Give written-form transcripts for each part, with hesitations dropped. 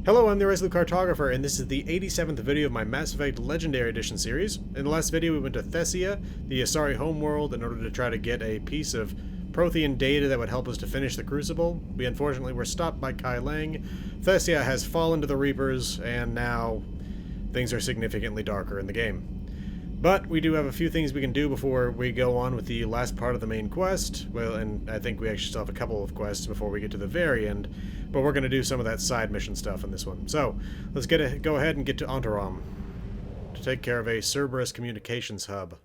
Hello, I'm the Resolute Cartographer, and this is the 87th video of my Mass Effect Legendary Edition series. In the last video, we went to Thessia, the Asari homeworld, in order to try to get a piece of Prothean data that would help us to finish the Crucible. We unfortunately were stopped by Kai Lang. Thessia has fallen to the Reapers, and now things are significantly darker in the game. But we do have a few things we can do before we go on with the last part of the main quest. Well, and I think we actually still have a couple of quests before we get to the very end. But we're going to do some of that side mission stuff in this one. So, let's go ahead and get to Ontaram to take care of a Cerberus communications hub.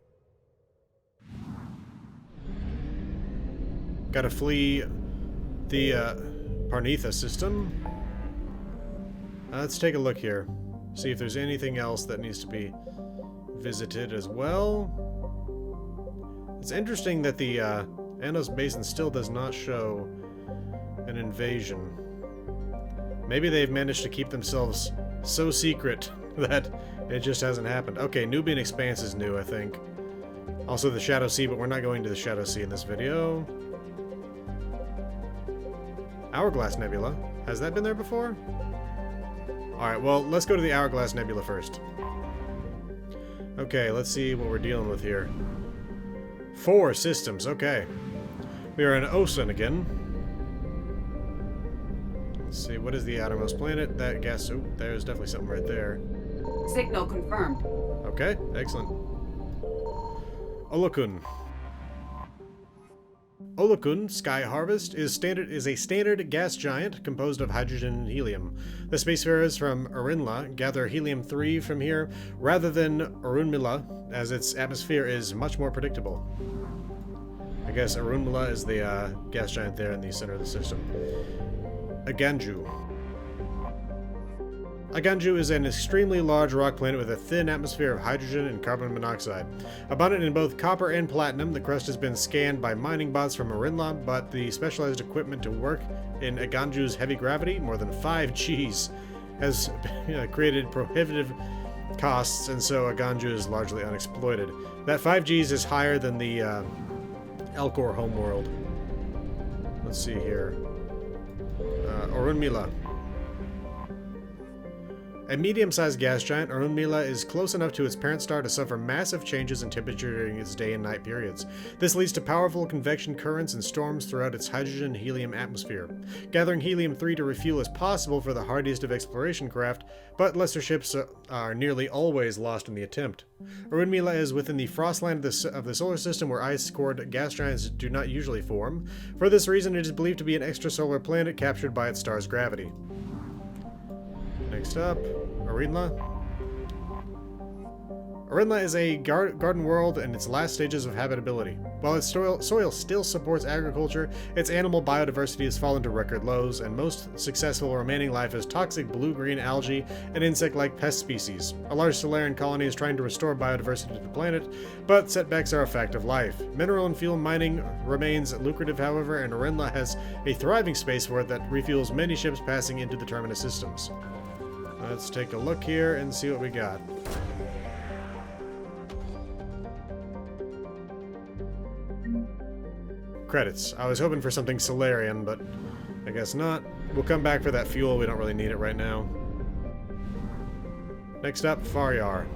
Gotta flee the Parnitha system. Let's take a look here. See if there's anything else that needs to be visited as well. It's interesting that the Anos Basin still does not show an invasion. Maybe they've managed to keep themselves so secret that it just hasn't happened. Okay, Nubian Expanse is new, I think. Also the Shadow Sea, but we're not going to the Shadow Sea in this video. Hourglass Nebula. Has that been there before? Alright, well, let's go to the Hourglass Nebula first. Okay, let's see what we're dealing with here. 4 systems, okay. We are in Osen again. Let's see, what is the outermost planet? That gas... Oh, there's definitely something right there. Signal confirmed. Okay, excellent. Olokun. Olokun Sky Harvest is a standard gas giant composed of hydrogen and helium. The spacefarers from Urinla gather helium-3 from here rather than Urunmila, as its atmosphere is much more predictable. I guess Urunmila is the gas giant there in the center of the system. Aganju. Aganju is an extremely large rock planet with a thin atmosphere of hydrogen and carbon monoxide. Abundant in both copper and platinum, the crust has been scanned by mining bots from Urinla, but the specialized equipment to work in Aganju's heavy gravity, more than 5 Gs, has created prohibitive costs, and so Aganju is largely unexploited. That 5 Gs is higher than the Elcor homeworld. Let's see here. Urunmila. A medium-sized gas giant, Urunmila is close enough to its parent star to suffer massive changes in temperature during its day and night periods. This leads to powerful convection currents and storms throughout its hydrogen-helium atmosphere. Gathering helium-3 to refuel is possible for the hardiest of exploration craft, but lesser ships are nearly always lost in the attempt. Urunmila is within the frostland of the solar system where ice-cored gas giants do not usually form. For this reason, it is believed to be an extrasolar planet captured by its star's gravity. Next up, Urinla. Urinla is a garden world in its last stages of habitability. While its soil still supports agriculture, its animal biodiversity has fallen to record lows, and most successful remaining life is toxic blue-green algae and insect-like pest species. A large Solarian colony is trying to restore biodiversity to the planet, but setbacks are a fact of life. Mineral and fuel mining remains lucrative, however, and Urinla has a thriving spaceport that refuels many ships passing into the Terminus systems. Let's take a look here and see what we got. Credits. I was hoping for something Solarian, but I guess not. We'll come back for that fuel. We don't really need it right now. Next up, Faryar.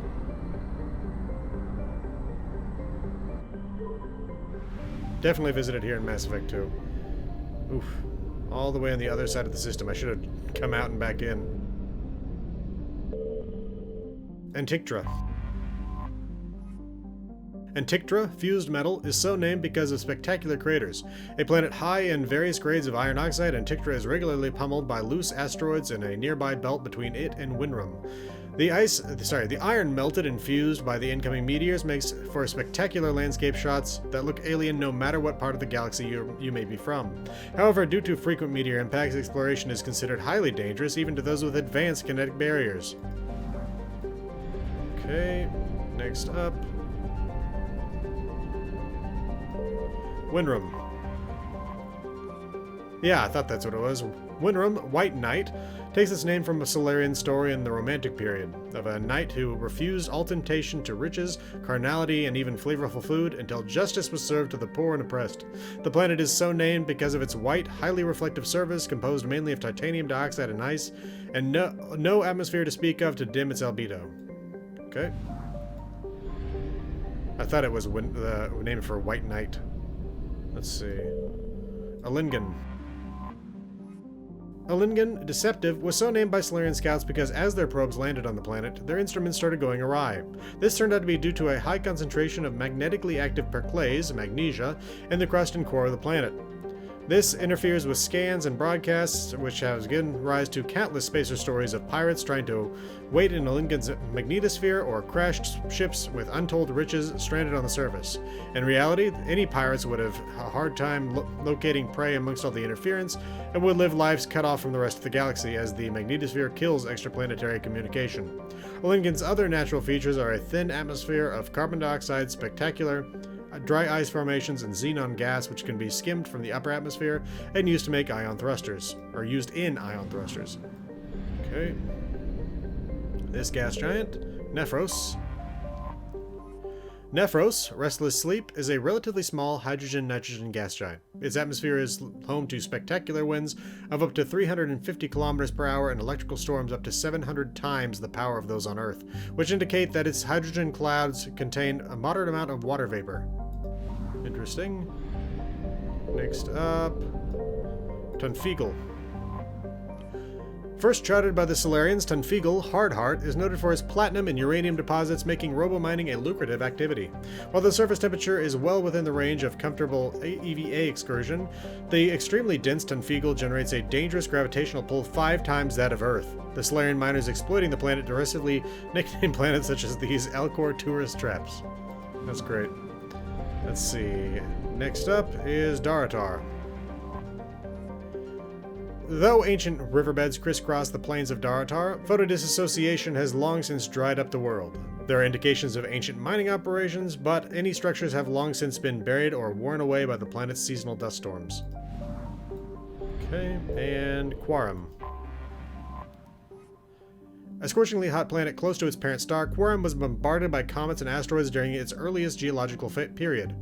Definitely visited here in Mass Effect 2. Oof. All the way on the other side of the system. I should have come out and back in. Antictra. Antictra, fused metal, is so named because of spectacular craters. A planet high in various grades of iron oxide, Antictra is regularly pummeled by loose asteroids in a nearby belt between it and Winram. The iron melted and fused by the incoming meteors makes for spectacular landscape shots that look alien no matter what part of the galaxy you may be from. However, due to frequent meteor impacts, exploration is considered highly dangerous even to those with advanced kinetic barriers. Okay, next up. Winram. Yeah, I thought that's what it was. Winram, White Knight, takes its name from a Solarian story in the Romantic period, of a knight who refused all temptation to riches, carnality, and even flavorful food until justice was served to the poor and oppressed. The planet is so named because of its white, highly reflective surface composed mainly of titanium dioxide and ice, and no atmosphere to speak of to dim its albedo. Okay. I thought it was the name for White Knight. Let's see. Alingen. Alingen, Deceptive, was so named by Solarian scouts because as their probes landed on the planet, their instruments started going awry. This turned out to be due to a high concentration of magnetically active perclase, magnesia, in the crust and core of the planet. This interferes with scans and broadcasts, which has given rise to countless spacer stories of pirates trying to wait in Alingen's magnetosphere or crashed ships with untold riches stranded on the surface. In reality, any pirates would have a hard time locating prey amongst all the interference and would live lives cut off from the rest of the galaxy as the magnetosphere kills extraplanetary communication. Alingen's other natural features are a thin atmosphere of carbon dioxide, spectacular dry ice formations, and xenon gas, which can be skimmed from the upper atmosphere and used to make ion thrusters, or used in ion thrusters. Okay. This gas giant, Nephros. Nephros, Restless Sleep, is a relatively small hydrogen-nitrogen gas giant. Its atmosphere is home to spectacular winds of up to 350 kilometers per hour and electrical storms up to 700 times the power of those on Earth, which indicate that its hydrogen clouds contain a moderate amount of water vapor. Interesting. Next up, Tunfeagle. First charted by the Solarians, Tunfeagle, Hardheart, is noted for its platinum and uranium deposits, making robo-mining a lucrative activity. While the surface temperature is well within the range of comfortable EVA excursion, the extremely dense Tunfeagle generates a dangerous gravitational pull 5 times that of Earth. The Solarian miners exploiting the planet derisively nickname planets such as these Alcor tourist traps. That's great. Let's see. Next up is Daratar. Though ancient riverbeds crisscross the plains of Daratar, photodisassociation has long since dried up the world. There are indications of ancient mining operations, but any structures have long since been buried or worn away by the planet's seasonal dust storms. Okay, and Quarum. A scorchingly hot planet close to its parent star, Quarum was bombarded by comets and asteroids during its earliest geological period.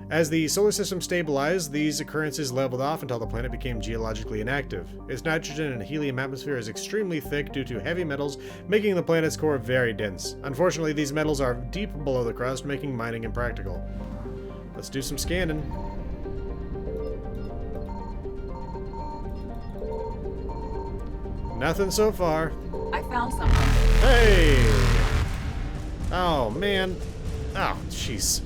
As the solar system stabilized, these occurrences leveled off until the planet became geologically inactive. Its nitrogen and helium atmosphere is extremely thick due to heavy metals, making the planet's core very dense. Unfortunately, these metals are deep below the crust, making mining impractical. Let's do some scanning. Nothing so far. I found something. Hey! Oh, man. Oh, jeez.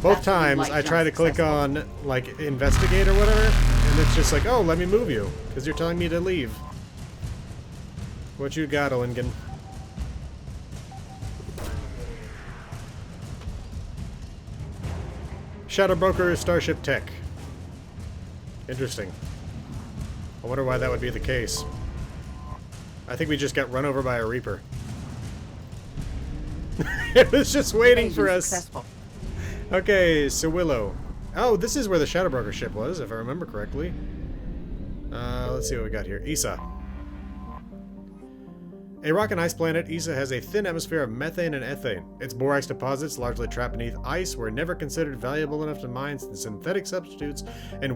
Both times I try to click on, like, investigate or whatever, and it's just like, oh, let me move you, because you're telling me to leave. What you got, Alingen? Shadow Broker Starship Tech. Interesting. I wonder why that would be the case. I think we just got run over by a Reaper. It was just waiting for us. Successful. Okay, Sewillow. Oh, this is where the Shadow Broker ship was, if I remember correctly. Let's see what we got here. Issa. A rock and ice planet, Issa has a thin atmosphere of methane and ethane. Its borax deposits, largely trapped beneath ice, were never considered valuable enough to mine since synthetic substitutes and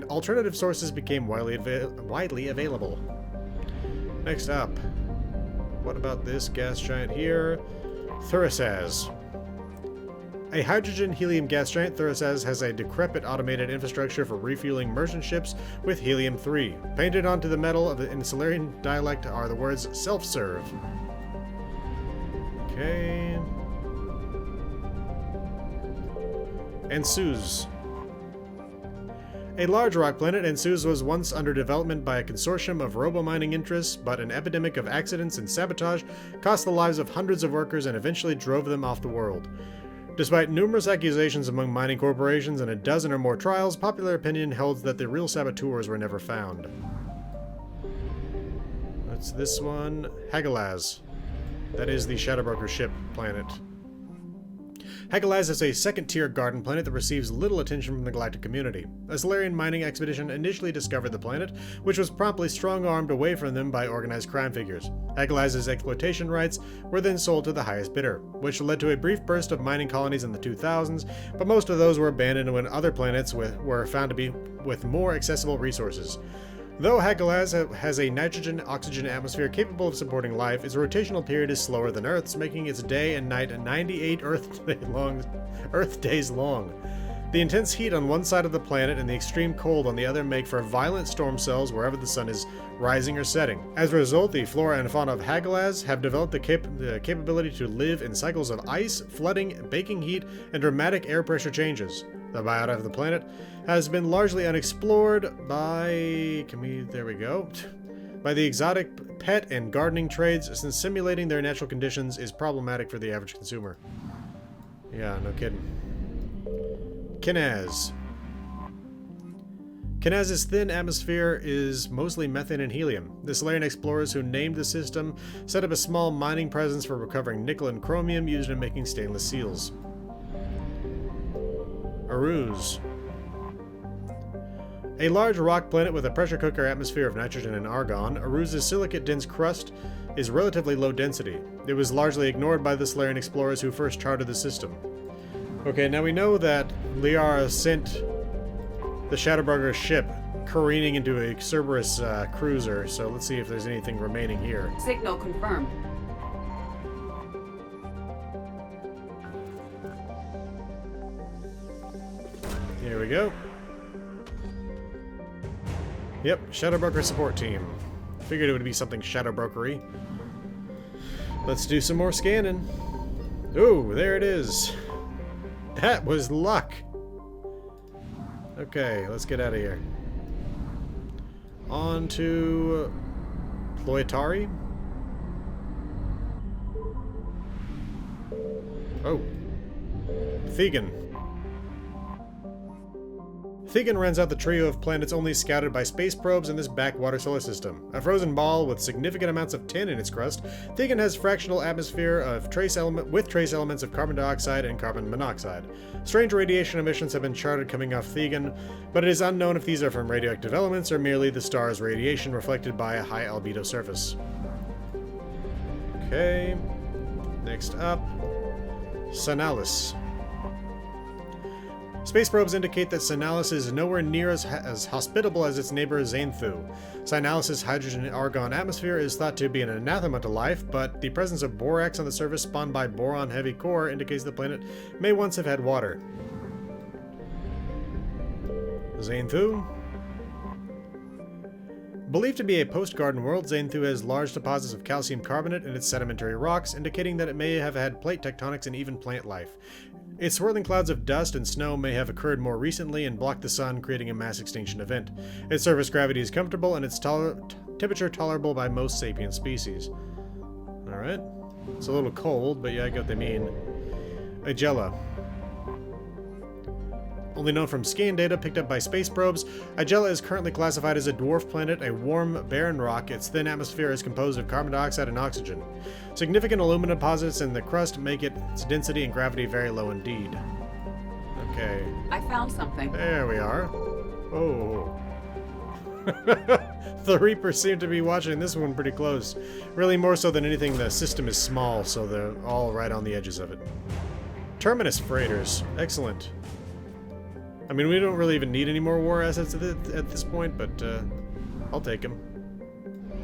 alternative sources became widely available. Next up, what about this gas giant here? Thurisaz. A hydrogen-helium gas giant, Thurisaz has a decrepit automated infrastructure for refueling merchant ships with helium-3. Painted onto the metal in the Solarian dialect are the words self-serve. Okay. Ensuz. A large rock planet, Ensuz was once under development by a consortium of robo-mining interests, but an epidemic of accidents and sabotage cost the lives of hundreds of workers and eventually drove them off the world. Despite numerous accusations among mining corporations and a dozen or more trials, popular opinion holds that the real saboteurs were never found. That's this one. Hagalaz. That is the Shadowbroker ship planet. Hourglass is a second-tier garden planet that receives little attention from the galactic community. A Solarian mining expedition initially discovered the planet, which was promptly strong-armed away from them by organized crime figures. Hourglass's exploitation rights were then sold to the highest bidder, which led to a brief burst of mining colonies in the 2000s, but most of those were abandoned when other planets were found to be with more accessible resources. Though Hourglass has a nitrogen-oxygen atmosphere capable of supporting life, its rotational period is slower than Earth's, making its day and night 98 Earth days long. The intense heat on one side of the planet and the extreme cold on the other make for violent storm cells wherever the sun is rising or setting. As a result, the flora and fauna of Hourglass have developed the capability to live in cycles of ice, flooding, baking heat, and dramatic air pressure changes. The biota of the planet has been largely unexplored by... there we go. By the exotic pet and gardening trades, since simulating their natural conditions is problematic for the average consumer. Yeah, no kidding. Cinalis. Cinalis' thin atmosphere is mostly methane and helium. The Solarian explorers who named the system set up a small mining presence for recovering nickel and chromium used in making stainless steels. Aruz. A large rock planet with a pressure cooker atmosphere of nitrogen and argon, Aruz's silicate-dense crust is relatively low density. It was largely ignored by the Solarian explorers who first charted the system. Okay, now we know that Liara sent the Shadowbroker's ship careening into a Cerberus cruiser, so let's see if there's anything remaining here. Signal confirmed. Here we go. Yep, Shadowbroker support team. Figured it would be something Shadowbrokery. Let's do some more scanning. Ooh, there it is. That was luck. Okay, let's get out of here. On to Ploitari. Oh. Thegan. Thegan rounds out the trio of planets only scouted by space probes in this backwater solar system. A frozen ball with significant amounts of tin in its crust, Thegan has fractional atmosphere of trace elements of carbon dioxide and carbon monoxide. Strange radiation emissions have been charted coming off Thegan, but it is unknown if these are from radioactive elements or merely the star's radiation reflected by a high albedo surface. Okay. Next up, Cinalis. Space probes indicate that Cinalis is nowhere near as hospitable as its neighbor Xanthu. Cinalis' hydrogen and argon atmosphere is thought to be an anathema to life, but the presence of borax on the surface spawned by boron-heavy core indicates the planet may once have had water. Xanthu. Believed to be a post-garden world, Xanthu has large deposits of calcium carbonate in its sedimentary rocks, indicating that it may have had plate tectonics and even plant life. Its swirling clouds of dust and snow may have occurred more recently and blocked the sun, creating a mass extinction event. Its surface gravity is comfortable and its temperature tolerable by most sapient species. Alright. It's a little cold, but yeah, I get what they mean. Igella. Only known from scan data picked up by space probes, Igella is currently classified as a dwarf planet, a warm, barren rock. Its thin atmosphere is composed of carbon dioxide and oxygen. Significant aluminum deposits in the crust make its density and gravity very low indeed. Okay. I found something. There we are. Oh. The Reapers seem to be watching this one pretty close. Really more so than anything, the system is small, so they're all right on the edges of it. Terminus freighters. Excellent. I mean, we don't really even need any more war assets at this point, but I'll take them.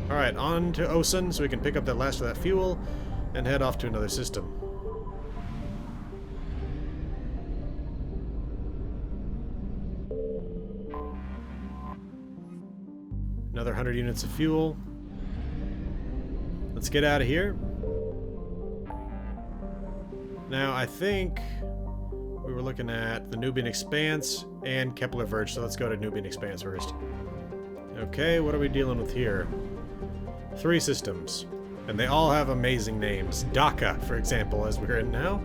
Alright, on to Osun, so we can pick up that last of that fuel and head off to another system. Another 100 units of fuel. Let's get out of here. Now, I think we were looking at the Nubian Expanse and Kepler Verge, so let's go to Nubian Expanse first. Okay, what are we dealing with here? 3 systems, and they all have amazing names. Dhaka, for example, as we're in now.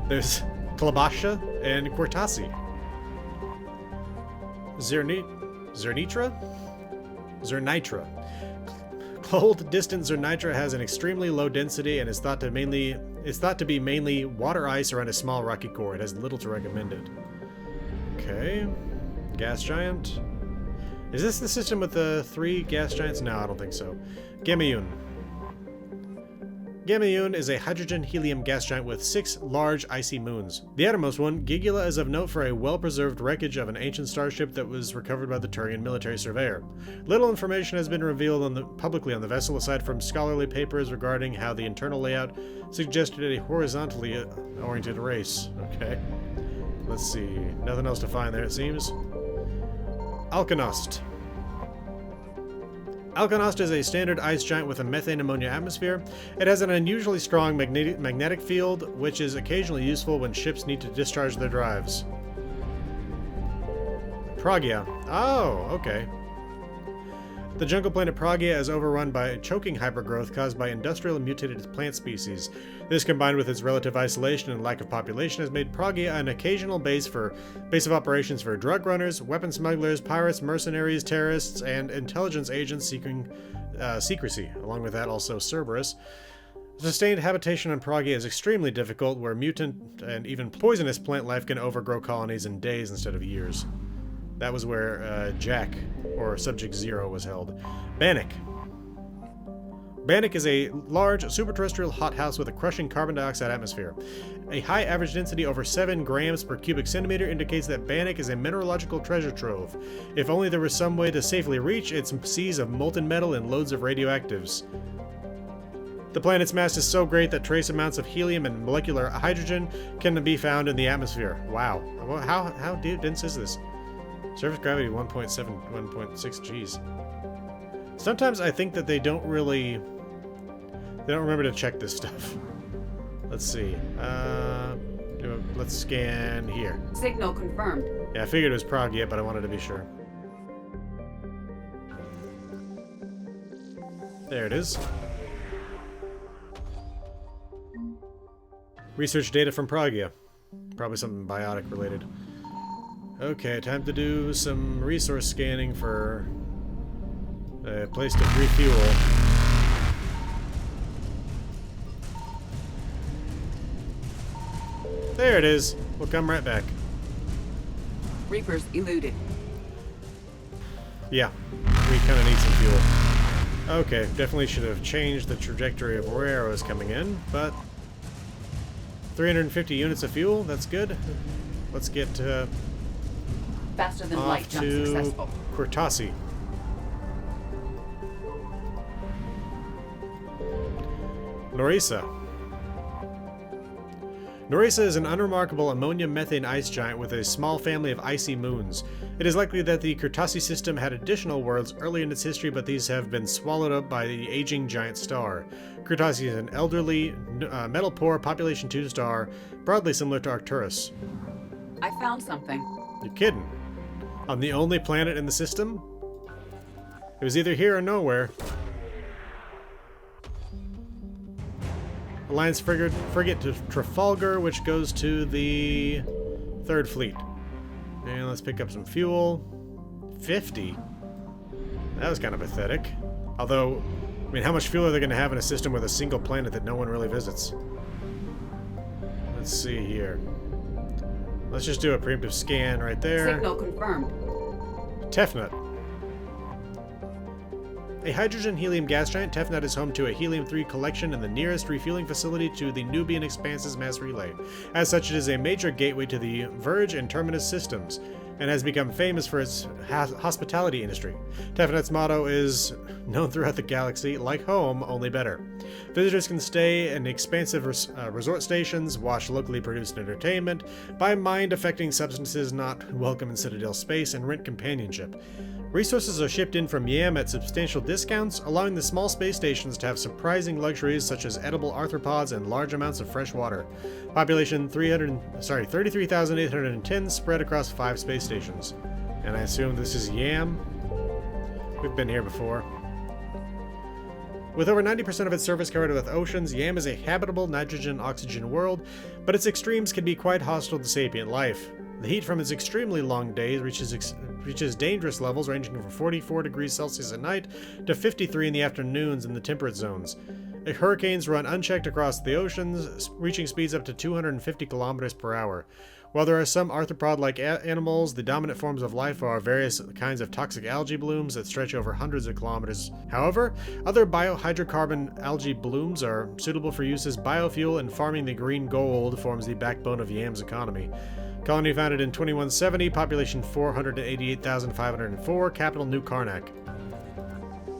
There's Klabasha and Quartasi. Zernitra? Cold, distant Zernitra has an extremely low density and is thought to mainly It's thought to be mainly water ice around a small rocky core. It has little to recommend it. Okay. Gas giant. Is this the system with the 3 gas giants? No, I don't think so. Gamayun. Gamayun is a hydrogen-helium gas giant with 6 large icy moons. The outermost one, Gigula, is of note for a well-preserved wreckage of an ancient starship that was recovered by the Turian military surveyor. Little information has been revealed publicly on the vessel aside from scholarly papers regarding how the internal layout suggested a horizontally oriented race. Okay. Let's see. Nothing else to find there, it seems. Alkanost. Alkanost is a standard ice giant with a methane-ammonia atmosphere. It has an unusually strong magnetic field, which is occasionally useful when ships need to discharge their drives. Pragia. Oh, okay. The jungle planet Pragia is overrun by choking hypergrowth caused by industrial and mutated plant species. This, combined with its relative isolation and lack of population, has made Pragia an occasional base of operations for drug runners, weapon smugglers, pirates, mercenaries, terrorists, and intelligence agents seeking secrecy. Along with that, also Cerberus. Sustained habitation on Pragia is extremely difficult, where mutant and even poisonous plant life can overgrow colonies in days instead of years. That was where Jack, or Subject Zero, was held. Bannock. Bannock is a large, superterrestrial hothouse with a crushing carbon dioxide atmosphere. A high average density over 7 grams per cubic centimeter indicates that Bannock is a mineralogical treasure trove. If only there was some way to safely reach its seas of molten metal and loads of radioactives. The planet's mass is so great that trace amounts of helium and molecular hydrogen can be found in the atmosphere. Wow. How dense is this? Surface gravity 1.7, 1.6 Gs. Sometimes I think that they don't remember to check this stuff. Let's see. Let's scan here. Signal confirmed. Yeah, I figured it was Pragia, but I wanted to be sure. There it is. Research data from Pragia. Probably something biotic related. Okay, time to do some resource scanning for a place to refuel. There it is. We'll come right back. Reapers eluded. Yeah, we kind of need some fuel. Okay, definitely should have changed the trajectory of where arrows coming in, but 350 units of fuel, that's good. Let's get Faster than off light jump to successful. Kurtasi. Norisa. Norisa is an unremarkable ammonia-methane ice giant with a small family of icy moons. It is likely that the Kurtasi system had additional worlds early in its history, but these have been swallowed up by the aging giant star. Kurtasi is an elderly, metal-poor, population 2 star, broadly similar to Arcturus. I found something. You're kidding. On the only planet in the system? It was either here or nowhere. Alliance frigate to Trafalgar, which goes to the 3rd Fleet. And let's pick up some fuel. 50? That was kind of pathetic. Although, I mean, how much fuel are they going to have in a system with a single planet that no one really visits? Let's see here. Let's just do a preemptive scan right there. Signal confirmed. Tefnut. A hydrogen-helium gas giant, Tefnut is home to a helium-3 collection and the nearest refueling facility to the Nubian Expanse's mass relay. As such, it is a major gateway to the Verge and Terminus systems, and has become famous for its hospitality industry. Tefnut's motto is, known throughout the galaxy, like home, only better. Visitors can stay in expansive resort stations, watch locally produced entertainment, buy mind-affecting substances not welcome in Citadel space, and rent companionship. Resources are shipped in from Yam at substantial discounts, allowing the small space stations to have surprising luxuries such as edible arthropods and large amounts of fresh water. Population 33,810 spread across 5 space stations. And I assume this is Yam? We've been here before. With over 90% of its surface covered with oceans, Yam is a habitable nitrogen-oxygen world, but its extremes can be quite hostile to sapient life. The heat from its extremely long days reaches dangerous levels ranging from 44 degrees Celsius at night to 53 in the afternoons in the temperate zones. Hurricanes run unchecked across the oceans, reaching speeds up to 250 kilometers per hour. While there are some arthropod-like animals, the dominant forms of life are various kinds of toxic algae blooms that stretch over hundreds of kilometers. However, other biohydrocarbon algae blooms are suitable for use as biofuel, and farming the green gold forms the backbone of Yam's economy. Colony founded in 2170, population 488,504, capital New Karnak.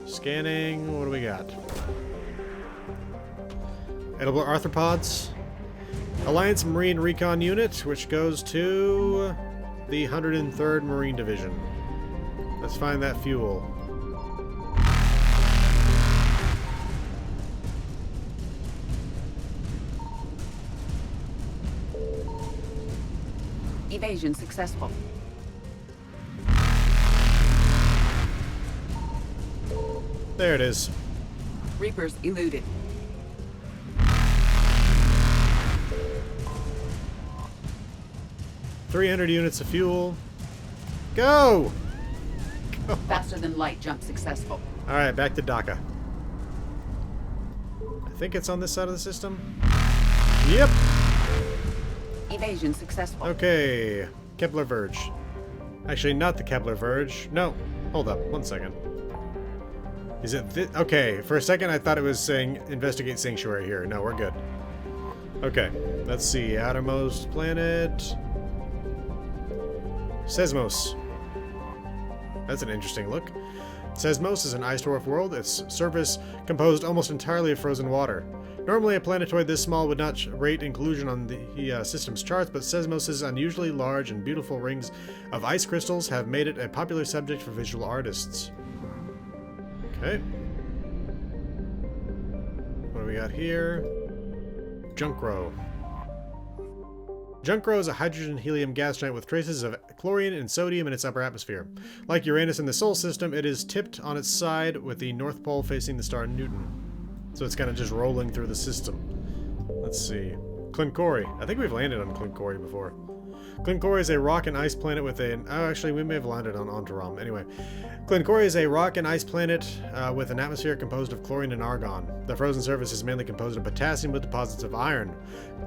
Scanning, what do we got? Edible arthropods. Alliance Marine Recon Unit, which goes to the 103rd Marine Division. Let's find that fuel. Evasion successful. There it is. Reapers eluded. $300 units of fuel. Go! Faster than light jump successful. Alright, back to Dhaka. I think it's on this side of the system. Yep! Evasion successful. Okay. Kepler Verge. Actually, not the Kepler Verge. No. Hold up. 1 second. Is it this? Okay. For a second, I thought it was saying investigate sanctuary here. No, we're good. Okay. Let's see. Outermost planet. Sesmos. That's an interesting look. Sesmos is an ice dwarf world, its surface composed almost entirely of frozen water. Normally, a planetoid this small would not rate inclusion on the system's charts, but Sesmos' unusually large and beautiful rings of ice crystals have made it a popular subject for visual artists. Okay. What do we got here? Junkro. Junkro is a hydrogen-helium gas giant with traces of chlorine and sodium in its upper atmosphere. Like Uranus in the Sol system, it is tipped on its side with the North Pole facing the star Newton. So it's kind of just rolling through the system. Let's see. Clinkori. I think we've landed on Clinkori before. Clinkori is a rock and ice planet with a... Oh, actually, we may have landed on Ontaram. Anyway, Clinkori is a rock and ice planet with an atmosphere composed of chlorine and argon. The frozen surface is mainly composed of potassium with deposits of iron.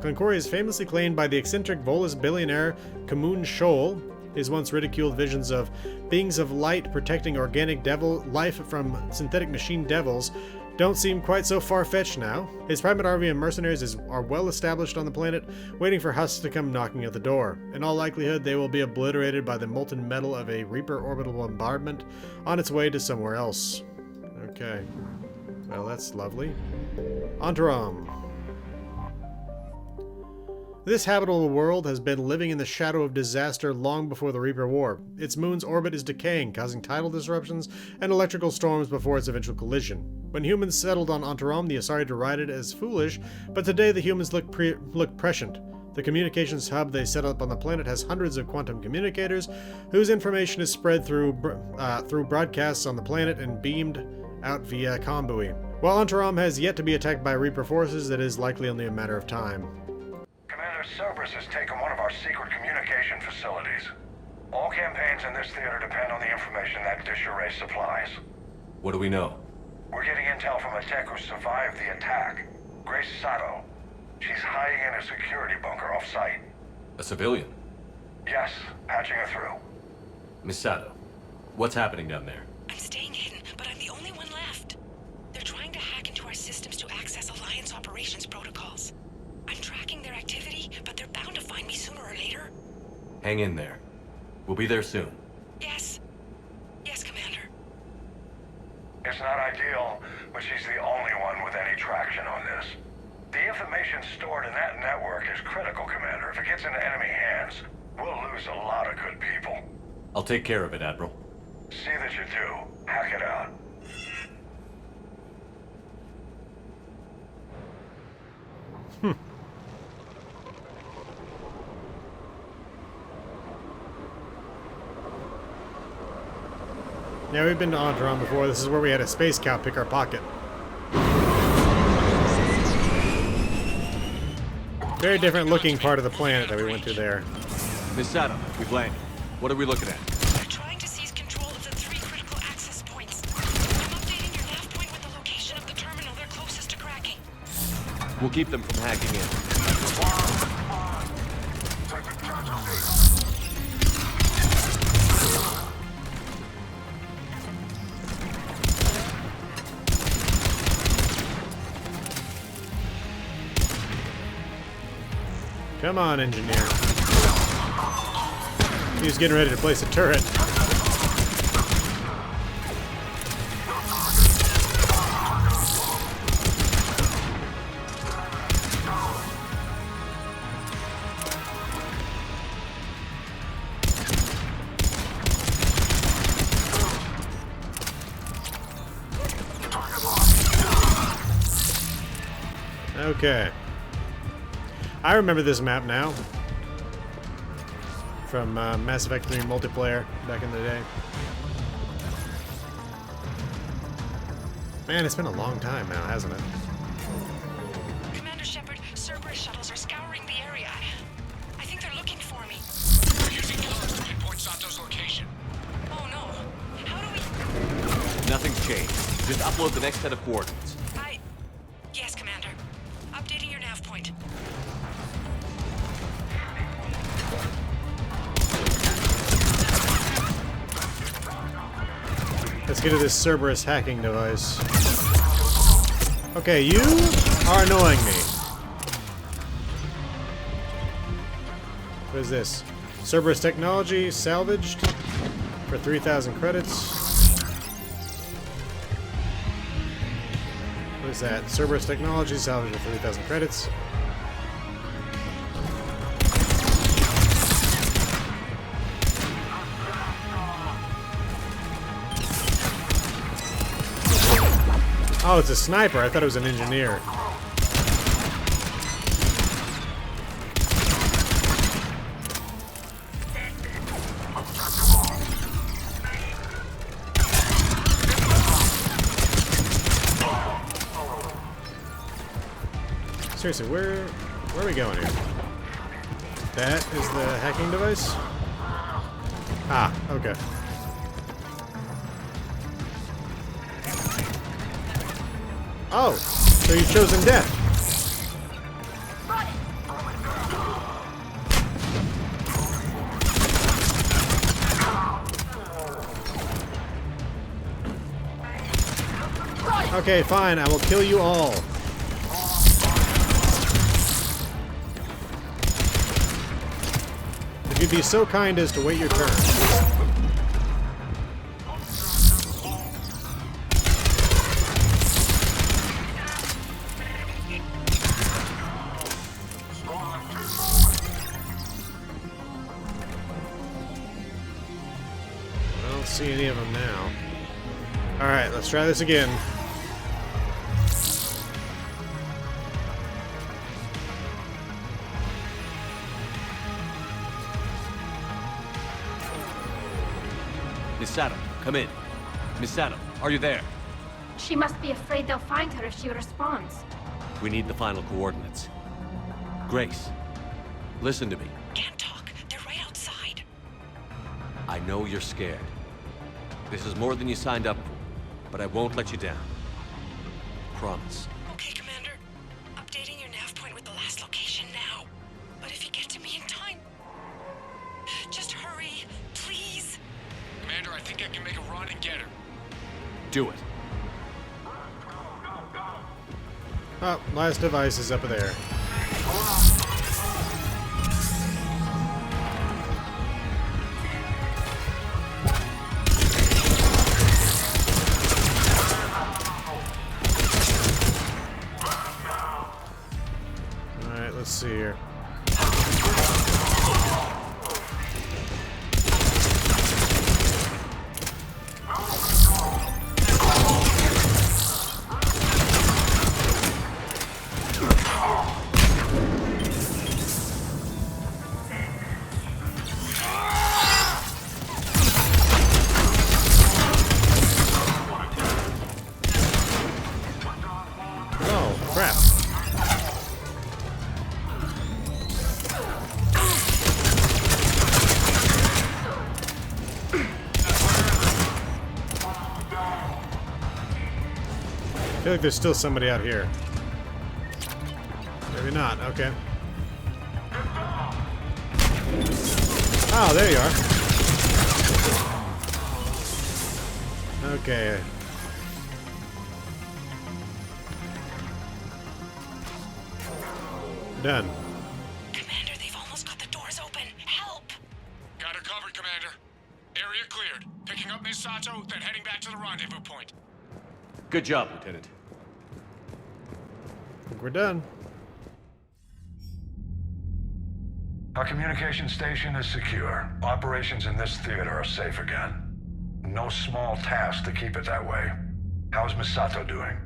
Clinkori is famously claimed by the eccentric Volus billionaire Kamun Shoal. His once ridiculed visions of beings of light protecting organic life from synthetic machine devils don't seem quite so far-fetched now. His private army of mercenaries are well established on the planet, waiting for Husks to come knocking at the door. In all likelihood, they will be obliterated by the molten metal of a Reaper orbital bombardment on its way to somewhere else. Okay. Well, that's lovely. Ontaram. This habitable world has been living in the shadow of disaster long before the Reaper War. Its moon's orbit is decaying, causing tidal disruptions and electrical storms before its eventual collision. When humans settled on Ontaram, the Asari derided it as foolish, but today the humans look prescient. The communications hub they set up on the planet has hundreds of quantum communicators, whose information is spread through broadcasts on the planet and beamed out via convoy. While Ontaram has yet to be attacked by Reaper forces, it is likely only a matter of time. Cerberus has taken one of our secret communication facilities. All campaigns in this theater depend on the information that dish array supplies. What do we know? We're getting intel from a tech who survived the attack. Grace Sato. She's hiding in a security bunker off-site. A civilian? Yes, patching her through. Miss Sato, what's happening down there? I'm staying hidden, but I'm the only one left. They're trying to hack into our systems to access Alliance operations protocols. I'm tracking their activity, but they're bound to find me sooner or later. Hang in there. We'll be there soon. Yes. Yes, Commander. It's not ideal, but she's the only one with any traction on this. The information stored in that network is critical, Commander. If it gets into enemy hands, we'll lose a lot of good people. I'll take care of it, Admiral. See that you do. Hack it out. Yeah, we've been to Ontaram before. This is where we had a space cow pick our pocket. Very different looking part of the planet that we went to there. Miss Sato, we've landed. What are we looking at? They're trying to seize control of the 3 critical access points. I'm updating your nav point with the location of the terminal they're closest to cracking. We'll keep them from hacking in. Come on, engineer. He's getting ready to place a turret. Okay. I remember this map now. From Mass Effect 3 multiplayer back in the day. Man, it's been a long time now, hasn't it? Commander Shepard, Cerberus shuttles are scouring the area. I think they're looking for me. We're using codes to pinpoint Santo's location. Oh no. How do we... Nothing's changed. Just upload the next set of coordinates. Yes, Commander. Updating your nav point. Let's get to this Cerberus hacking device. Okay, you are annoying me. What is this? Cerberus technology salvaged for 3,000 credits. What is that? Cerberus technology salvaged for 3,000 credits. Oh, it's a sniper. I thought it was an engineer. Seriously, where are we going here? That is the hacking device? Ah, okay. Oh, so you've chosen death. Okay, fine, I will kill you all. If you'd be so kind as to wait your turn. I don't see any of them now. Alright, let's try this again. Misato, come in. Misato, are you there? She must be afraid they'll find her if she responds. We need the final coordinates. Grace, listen to me. Can't talk. They're right outside. I know you're scared. This is more than you signed up for, but I won't let you down. Promise. Okay, Commander. Updating your nav point with the last location now. But if you get to me in time... Just hurry, please. Commander, I think I can make a run and get her. Do it. Oh, last device is up there. Alright, let's see here. Oh, crap. I feel like there's still somebody out here. Maybe not. Okay. Oh, there you are. Okay. Done. Commander, they've almost got the doors open. Help! Got her covered, Commander. Area cleared. Picking up Miss Sato, then heading back to the rendezvous point. Good job, Lieutenant. I think we're done. Our communication station is secure. Operations in this theater are safe again. No small task to keep it that way. How's Miss Sato doing?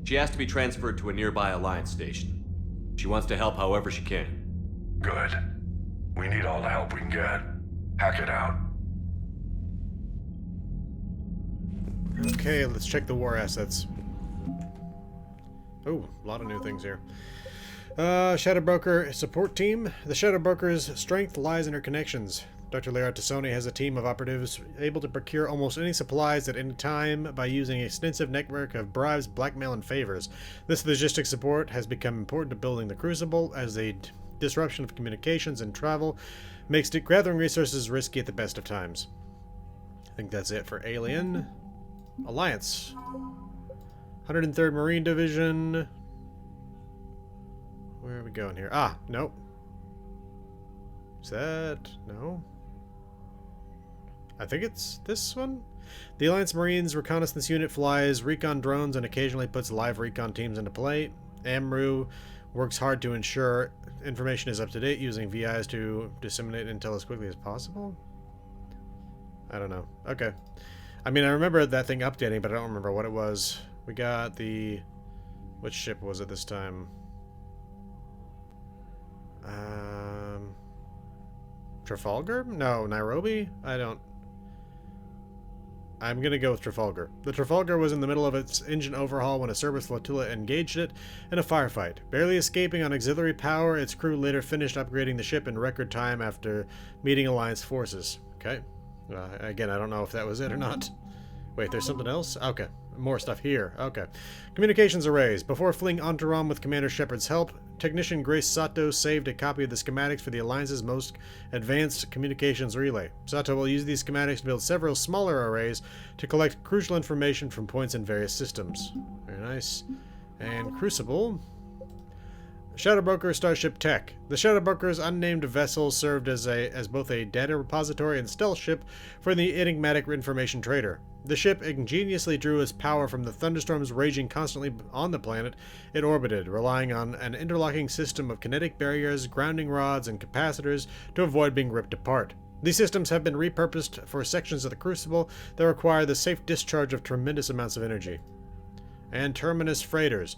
She has to be transferred to a nearby Alliance station. She wants to help however she can. Good. We need all the help we can get. Hack it out. Okay, let's check the war assets. Oh, a lot of new things here. Shadow Broker support team. The Shadow Broker's strength lies in her connections. Dr. Lara Tassoni has a team of operatives able to procure almost any supplies at any time by using an extensive network of bribes, blackmail, and favors. This logistic support has become important to building the Crucible, as a disruption of communications and travel makes gathering resources risky at the best of times. I think that's it for Alien. Alliance. 103rd Marine Division. Where are we going here? Ah, nope. Is that... no? I think it's this one? The Alliance Marines Reconnaissance Unit flies recon drones and occasionally puts live recon teams into play. AMRU works hard to ensure information is up to date, using VIs to disseminate intel as quickly as possible? I don't know. Okay. I mean, I remember that thing updating, but I don't remember what it was. We got the... which ship was it this time? Trafalgar? No, Nairobi? I'm gonna go with Trafalgar. The Trafalgar was in the middle of its engine overhaul when a Cerberus flotilla engaged it in a firefight. Barely escaping on auxiliary power, its crew later finished upgrading the ship in record time after meeting Alliance forces. Okay. Again, I don't know if that was it or not. Wait, there's something else? Okay. More stuff here. Okay. Communications arrays. Before fleeing Antaram with Commander Shepard's help, Technician Grace Sato saved a copy of the schematics for the Alliance's most advanced communications relay. Sato will use these schematics to build several smaller arrays to collect crucial information from points in various systems. Very nice. And Crucible. Shadow Broker Starship Tech. The Shadow Broker's unnamed vessel served as both a data repository and stealth ship for the enigmatic information trader. The ship ingeniously drew its power from the thunderstorms raging constantly on the planet it orbited, relying on an interlocking system of kinetic barriers, grounding rods, and capacitors to avoid being ripped apart. These systems have been repurposed for sections of the Crucible that require the safe discharge of tremendous amounts of energy. And Terminus Freighters.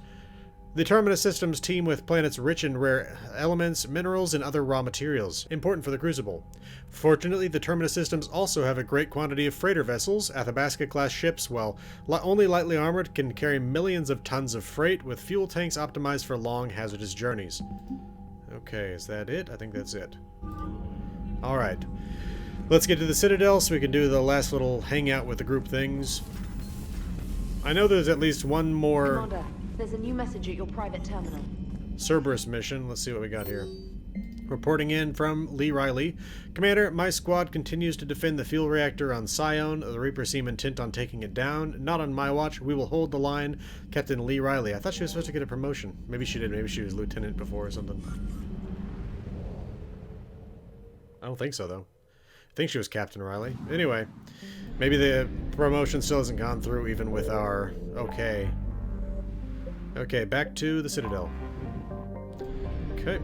The Terminus systems team with planets rich in rare elements, minerals, and other raw materials, important for the Crucible. Fortunately, the Terminus systems also have a great quantity of freighter vessels. Athabasca-class ships, while only lightly armored, can carry millions of tons of freight, with fuel tanks optimized for long, hazardous journeys. Okay, is that it? I think that's it. Alright. Let's get to the Citadel so we can do the last little hangout with the group things. I know there's at least one more... Commander, there's a new message at your private terminal. Cerberus mission. Let's see what we got here. Reporting in from Lee Riley. Commander, my squad continues to defend the fuel reactor on Scion. The Reapers seem intent on taking it down. Not on my watch. We will hold the line. Captain Lee Riley. I thought she was supposed to get a promotion. Maybe she did. Maybe she was lieutenant before or something. I don't think so, though. I think she was Captain Riley. Anyway, maybe the promotion still hasn't gone through even with our okay. Okay, back to the Citadel. Okay.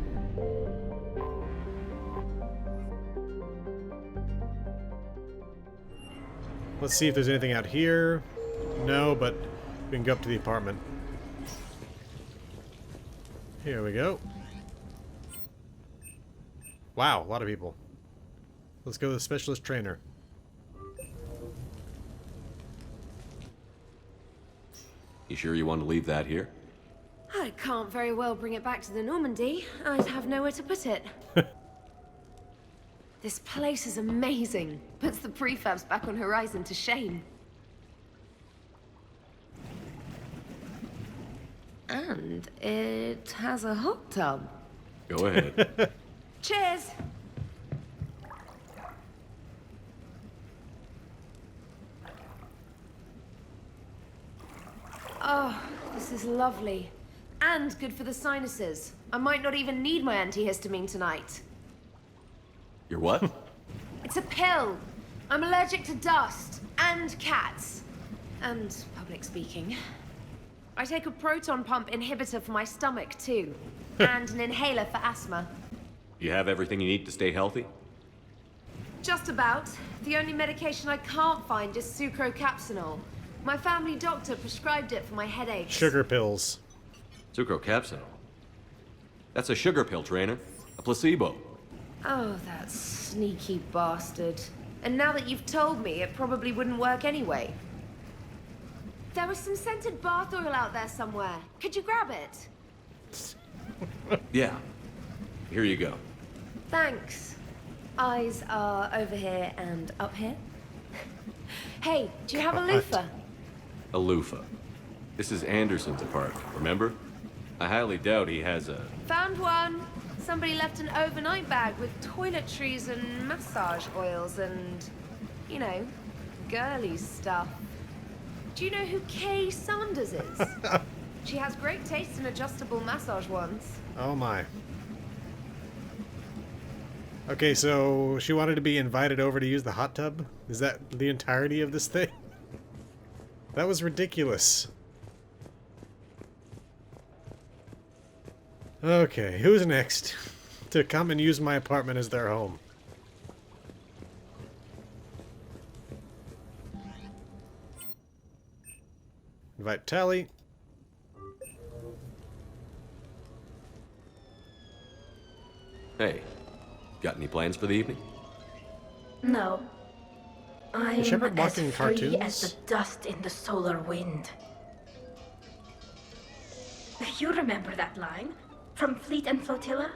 Let's see if there's anything out here. No, but we can go up to the apartment. Here we go. Wow, a lot of people. Let's go to the specialist trainer. You sure you want to leave that here? I can't very well bring it back to the Normandy. I'd have nowhere to put it. This place is amazing. Puts the prefabs back on Horizon to shame. And it has a hot tub. Go ahead. Cheers! Oh, this is lovely. And good for the sinuses. I might not even need my antihistamine tonight. You're what? It's a pill. I'm allergic to dust and cats. And public speaking. I take a proton pump inhibitor for my stomach, too. And an inhaler for asthma. You have everything you need to stay healthy? Just about. The only medication I can't find is sucrocapsinol. My family doctor prescribed it for my headaches. Sugar pills. Sucrocapsinol? That's a sugar pill, trainer. A placebo. Oh, that sneaky bastard. And now that you've told me, it probably wouldn't work anyway. There was some scented bath oil out there somewhere. Could you grab it? Yeah. Here you go. Thanks. Eyes are over here and up here. Hey, do you have a loofah? A loofah. This is Anderson's apartment, remember? I highly doubt he has a... Found one. Somebody left an overnight bag with toiletries and massage oils and, you know, girly stuff. Do you know who Kay Sanders is? She has great taste in adjustable massage ones. Oh my. Okay, so she wanted to be invited over to use the hot tub? Is that the entirety of this thing? That was ridiculous. Okay, who's next to come and use my apartment as their home? Invite Tally. Hey, got any plans for the evening? No. I'm Shepard as watching free cartoons? as the dust in the solar wind. You remember that line? From Fleet and Flotilla?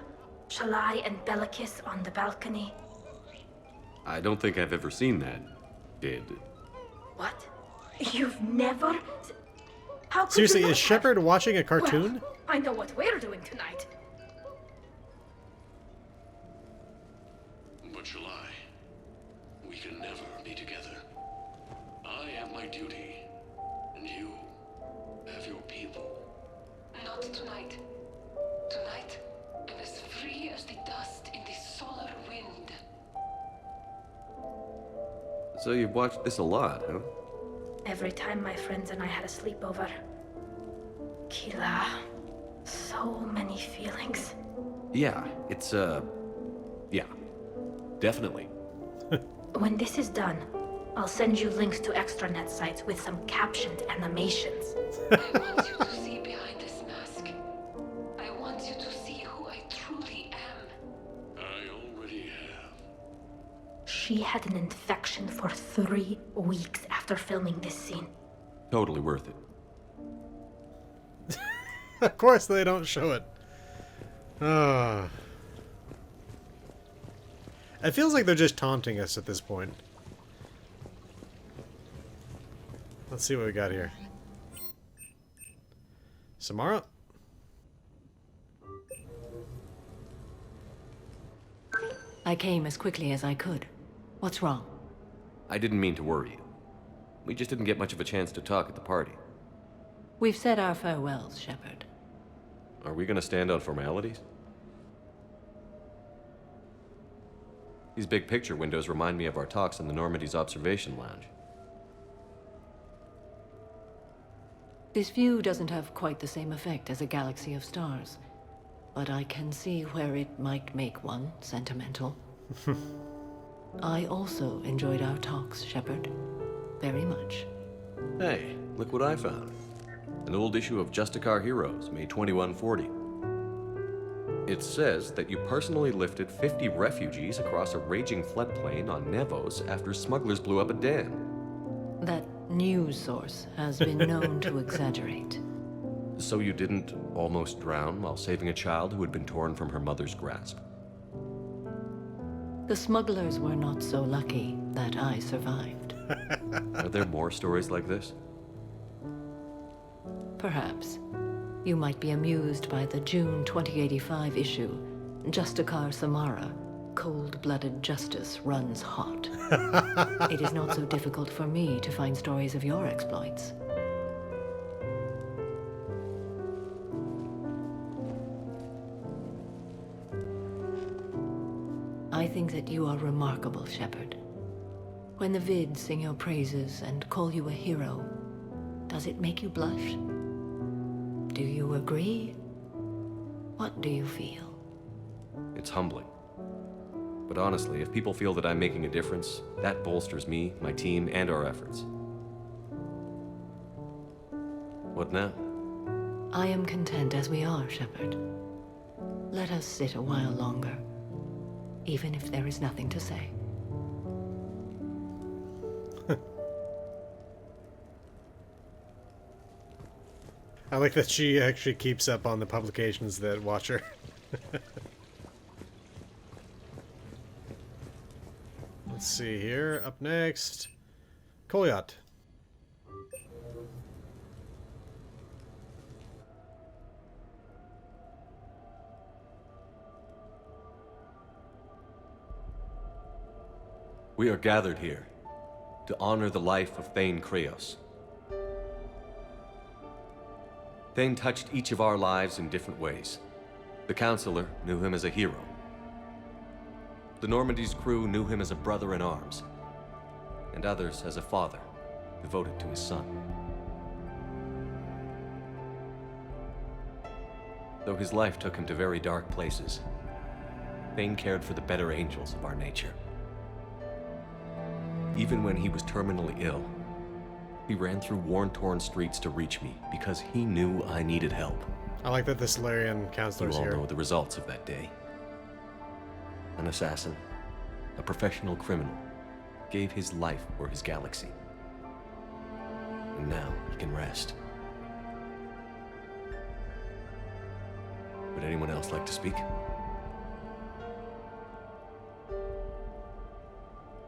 Shalai and Bellicus on the balcony? I don't think I've ever seen that. Did. What? You've never... How could Seriously, you is not Shepard have? watching a cartoon? Well, I know what we're doing tonight. But Shalai, we can never be together. I have my duty, and you have your people. Not tonight. Tonight, I'm as free as the dust in the solar wind. So you've watched this a lot, huh? Every time my friends and I had a sleepover. Kila. So many feelings. Yeah, it's, yeah. Definitely. When this is done, I'll send you links to extranet sites with some captioned animations. I want you to see behind this mask. I want you to see who I truly am. I already have. She had an infection for 3 weeks after filming this scene. Totally worth it. Of course they don't show it. Ah. It feels like they're just taunting us at this point. Let's see what we got here. Samara? I came as quickly as I could. What's wrong? I didn't mean to worry you. We just didn't get much of a chance to talk at the party. We've said our farewells, Shepard. Are we gonna stand on formalities? These big picture windows remind me of our talks in the Normandy's observation lounge. This view doesn't have quite the same effect as a galaxy of stars, but I can see where it might make one sentimental. I also enjoyed our talks, Shepard. Very much. Hey, look what I found. An old issue of Justicar Heroes, May 2140. It says that you personally lifted 50 refugees across a raging floodplain on Nevos after smugglers blew up a dam. That news source has been known to exaggerate. So you didn't almost drown while saving a child who had been torn from her mother's grasp? The smugglers were not so lucky that I survived. Are there more stories like this? Perhaps. You might be amused by the June 2085 issue, Justicar Samara, Cold-Blooded Justice Runs Hot. It is not so difficult for me to find stories of your exploits. I think that you are remarkable, Shepard. When the vids sing your praises and call you a hero, does it make you blush? Do you agree? What do you feel? It's humbling. But honestly, if people feel that I'm making a difference, that bolsters me, my team, and our efforts. What now? I am content as we are, Shepard. Let us sit a while longer, even if there is nothing to say. I like that she actually keeps up on the publications that watch her. Let's see here. Up next, Kolyat. We are gathered here to honor the life of Thane Kreos. Thane touched each of our lives in different ways. The Counselor knew him as a hero. The Normandy's crew knew him as a brother in arms, and others as a father devoted to his son. Though his life took him to very dark places, Thane cared for the better angels of our nature. Even when he was terminally ill, he ran through worn-torn streets to reach me because he knew I needed help. I like that the Solarian Counselor's You all here. know the results of that day. An assassin, a professional criminal, gave his life for his galaxy. And now he can rest. Would anyone else like to speak?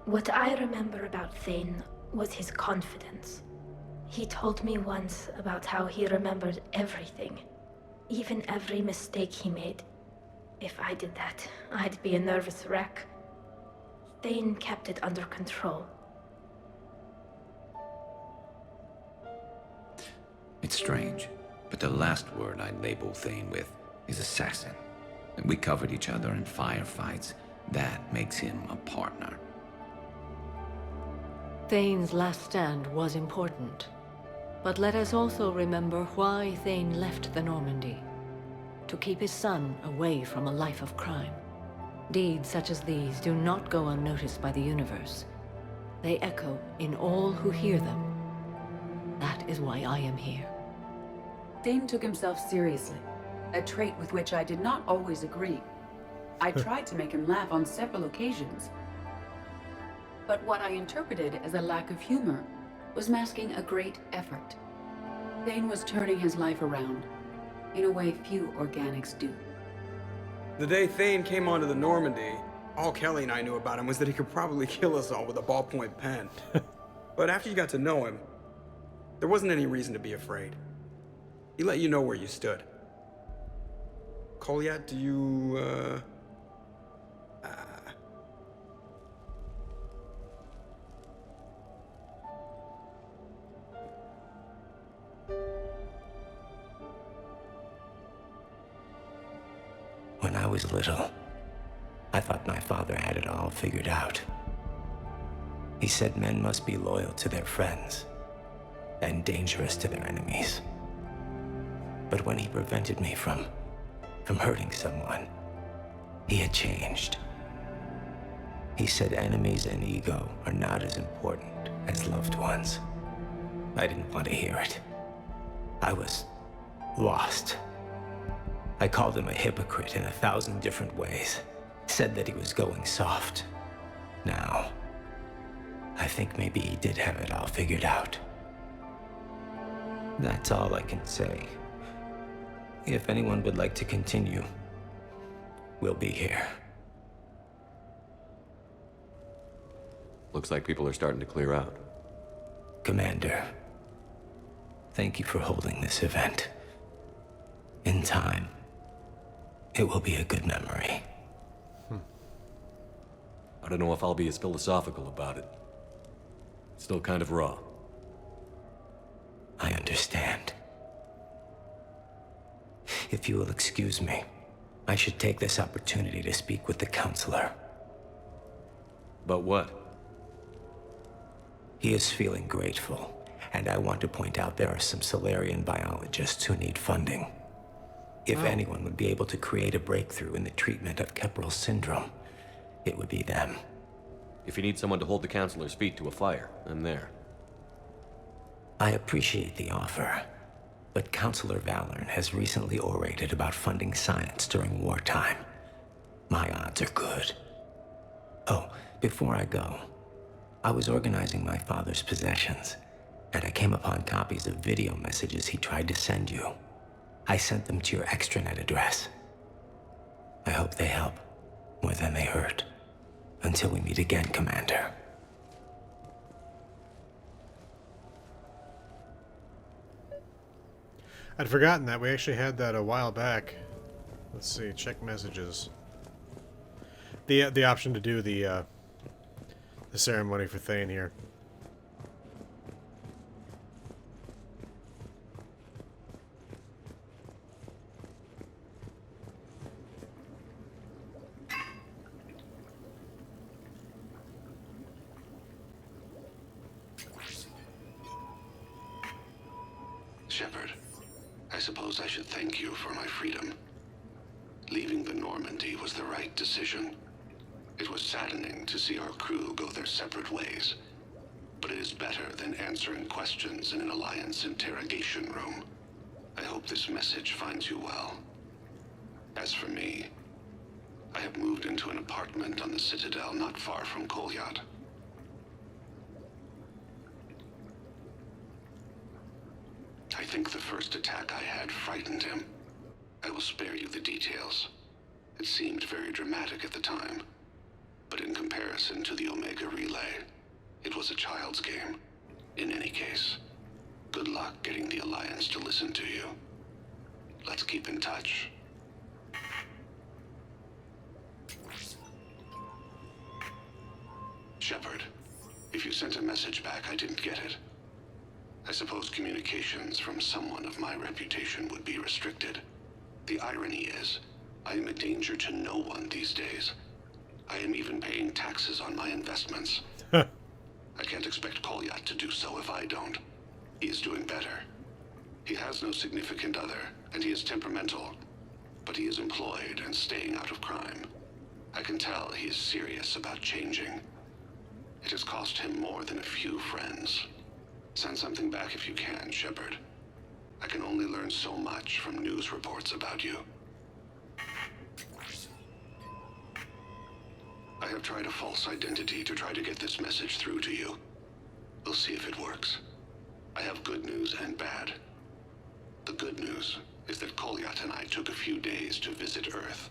What I remember about Thane was his confidence. He told me once about how he remembered everything, even every mistake he made. If I did that, I'd be a nervous wreck. Thane kept it under control. It's strange, but the last word I'd label Thane with is assassin. And we covered each other in firefights. That makes him a partner. Thane's last stand was important. But let us also remember why Thane left the Normandy. To keep his son away from a life of crime. Deeds such as these do not go unnoticed by the universe. They echo in all who hear them. That is why I am here. Thane took himself seriously, a trait with which I did not always agree. I tried to make him laugh on several occasions. But what I interpreted as a lack of humor was masking a great effort. Thane was turning his life around, in a way few organics do. The day Thane came onto the Normandy, all Kelly and I knew about him was that he could probably kill us all with a ballpoint pen. But after you got to know him, there wasn't any reason to be afraid. He let you know where you stood. Kolyat, do you, When I was little, I thought my father had it all figured out. He said men must be loyal to their friends and dangerous to their enemies. But when he prevented me from hurting someone, he had changed. He said enemies and ego are not as important as loved ones. I didn't want to hear it. I was lost. I called him a hypocrite in 1,000 different ways. Said that he was going soft. Now, I think maybe he did have it all figured out. That's all I can say. If anyone would like to continue, we'll be here. Looks like people are starting to clear out. Commander, thank you for holding this event. In time, it will be a good memory. I don't know if I'll be as philosophical about it. It's still kind of raw. I understand. If you will excuse me, I should take this opportunity to speak with the counselor. About what? He is feeling grateful, and I want to point out there are some Solarian biologists who need funding. If anyone would be able to create a breakthrough in the treatment of Keppel's syndrome, it would be them. If you need someone to hold the counselor's feet to a fire, I'm there. I appreciate the offer, but Counselor Valorn has recently orated about funding science during wartime. My odds are good. Oh, before I go, I was organizing my father's possessions, and I came upon copies of video messages he tried to send you. I sent them to your extranet address. I hope they help more than they hurt. Until we meet again, Commander. I'd forgotten that. We actually had that a while back. Let's see, check messages. The option to do the ceremony for Thane here. Shepard, I suppose I should thank you for my freedom. Leaving the Normandy was the right decision. It was saddening to see our crew go their separate ways, but it is better than answering questions in an Alliance interrogation room. I hope this message finds you well. As for me, I have moved into an apartment on the Citadel not far from Kolyat. I think the first attack I had frightened him. I will spare you the details. It seemed very dramatic at the time, but in comparison to the Omega Relay, it was a child's game. In any case, good luck getting the Alliance to listen to you. Let's keep in touch. Shepard, if you sent a message back, I didn't get it. I suppose communications from someone of my reputation would be restricted. The irony is, I am a danger to no one these days. I am even paying taxes on my investments. I can't expect Kolyat to do so if I don't. He is doing better. He has no significant other, and he is temperamental. But he is employed and staying out of crime. I can tell he is serious about changing. It has cost him more than a few friends. Send something back if you can, Shepard. I can only learn so much from news reports about you. I have tried a false identity to try to get this message through to you. We'll see if it works. I have good news and bad. The good news is that Kolyat and I took a few days to visit Earth.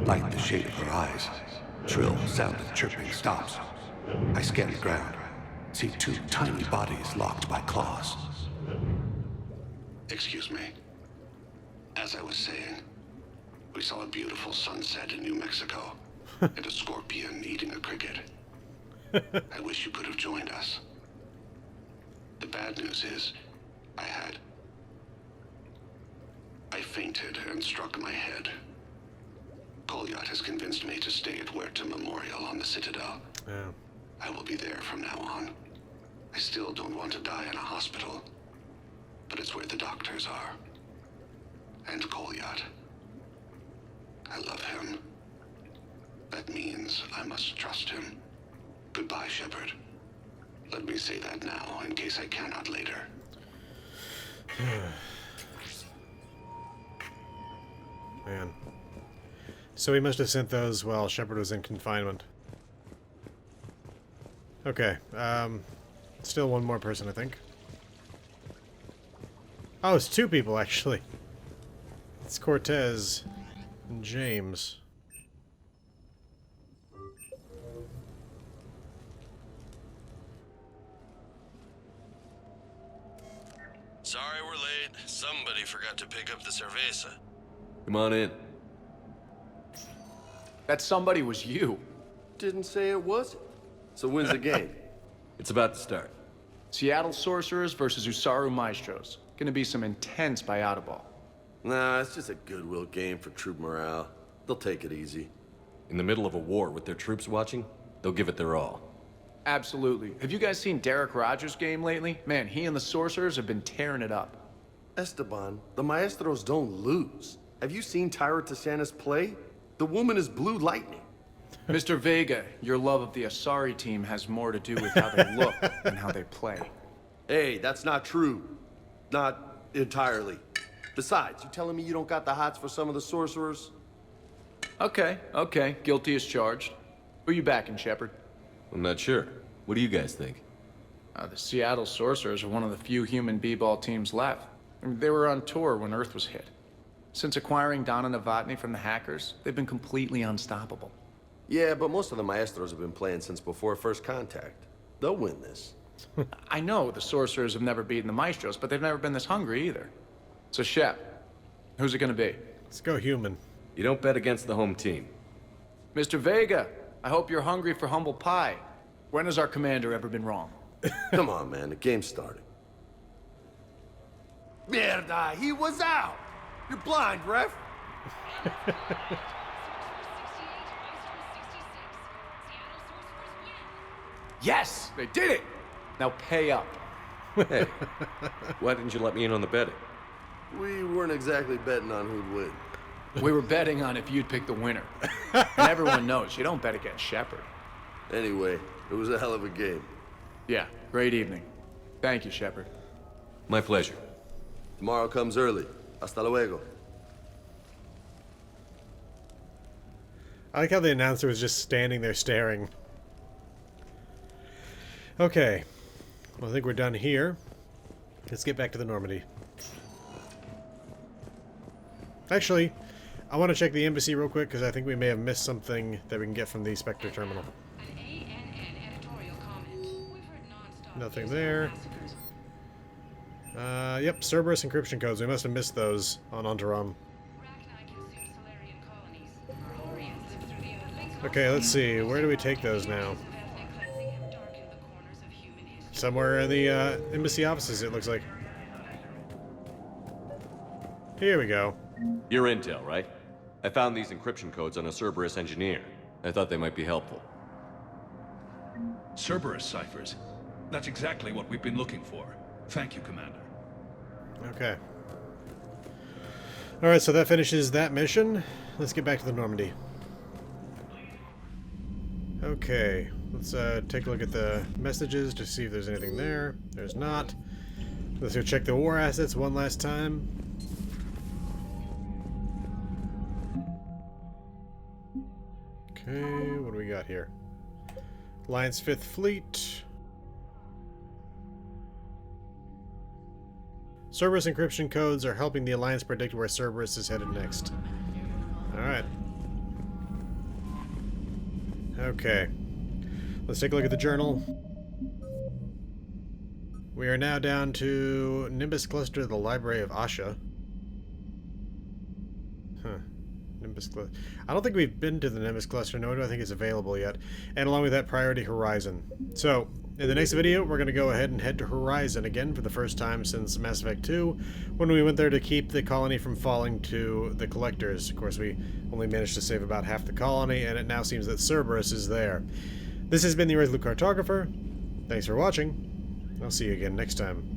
Like the shape of her eyes. Shrill sound of chirping stops. I scan the ground. See two tiny bodies locked by claws. Excuse me. As I was saying, we saw a beautiful sunset in New Mexico, and a scorpion eating a cricket. I wish you could have joined us. The bad news is, I fainted and struck my head. Kolyat has convinced me to stay at Huerta Memorial on the Citadel. Yeah. I will be there from now on. I still don't want to die in a hospital, but it's where the doctors are. And Kolyat. I love him. That means I must trust him. Goodbye, Shepard. Let me say that now, in case I cannot later. Man. So he must have sent those while Shepard was in confinement. Okay, still one more person, I think. Oh, it's two people, actually. It's Cortez and James. Sorry we're late. Somebody forgot to pick up the cerveza. Come on in. That somebody was you. Didn't say it wasn't. So when's the game? It's about to start. Seattle Sorcerers versus Usaru Maestros. Gonna be some intense buyoutaball. Nah, it's just a goodwill game for troop morale. They'll take it easy. In the middle of a war with their troops watching, they'll give it their all. Absolutely. Have you guys seen Derek Rogers' game lately? Man, he and the Sorcerers have been tearing it up. Esteban, the Maestros don't lose. Have you seen Tyra Cinalis play? The woman is blue lightning. Mr. Vega, your love of the Asari team has more to do with how they look than how they play. Hey, that's not true. Not entirely. Besides, you telling me you don't got the hots for some of the sorcerers? Okay. Guilty as charged. Who are you backing, Shepard? I'm not sure. What do you guys think? The Seattle Sorcerers are one of the few human b-ball teams left. I mean, they were on tour when Earth was hit. Since acquiring Donna Novotny from the hackers, they've been completely unstoppable. Yeah, but most of the Maestros have been playing since before first contact. They'll win this. I know the Sorcerers have never beaten the Maestros, but they've never been this hungry either. So, Shep, who's it gonna be? Let's go human. You don't bet against the home team. Mr. Vega, I hope you're hungry for humble pie. When has our commander ever been wrong? Come on, man, the game's starting. Mierda, he was out! You're blind, ref! Yes, they did it! Now pay up. Hey, why didn't you let me in on the betting? We weren't exactly betting on who'd win. We were betting on if you'd pick the winner. And everyone knows you don't bet against Shepard. Anyway, it was a hell of a game. Yeah, great evening. Thank you, Shepard. My pleasure. Tomorrow comes early. Hasta luego. I like how the announcer was just standing there staring. Okay. Well, I think we're done here. Let's get back to the Normandy. Actually, I want to check the embassy real quick, because I think we may have missed something that we can get from the Spectre terminal. Nothing there. Yep, Cerberus encryption codes. We must have missed those on Antaram. Okay, let's see. Where do we take those now? Somewhere in the embassy offices, it looks like. Here we go. Your intel, right? I found these encryption codes on a Cerberus engineer. I thought they might be helpful. Cerberus ciphers. That's exactly what we've been looking for. Thank you, Commander. Okay. Alright, so that finishes that mission. Let's get back to the Normandy. Okay, let's take a look at the messages to see if there's anything there. There's not. Let's go check the war assets one last time. Okay, what do we got here? Alliance 5th Fleet. Cerberus encryption codes are helping the Alliance predict where Cerberus is headed next. Alright. Okay. Let's take a look at the journal. We are now down to Nimbus Cluster of the Library of Asha. Huh. Nimbus Cluster. I don't think we've been to the Nimbus Cluster, nor do I think it's available yet. And along with that, Priority Horizon. So, in the next video, we're going to go ahead and head to Horizon again for the first time since Mass Effect 2, when we went there to keep the colony from falling to the Collectors. Of course, we only managed to save about half the colony, and it now seems that Cerberus is there. This has been the Irresolute Cartographer. Thanks for watching. I'll see you again next time.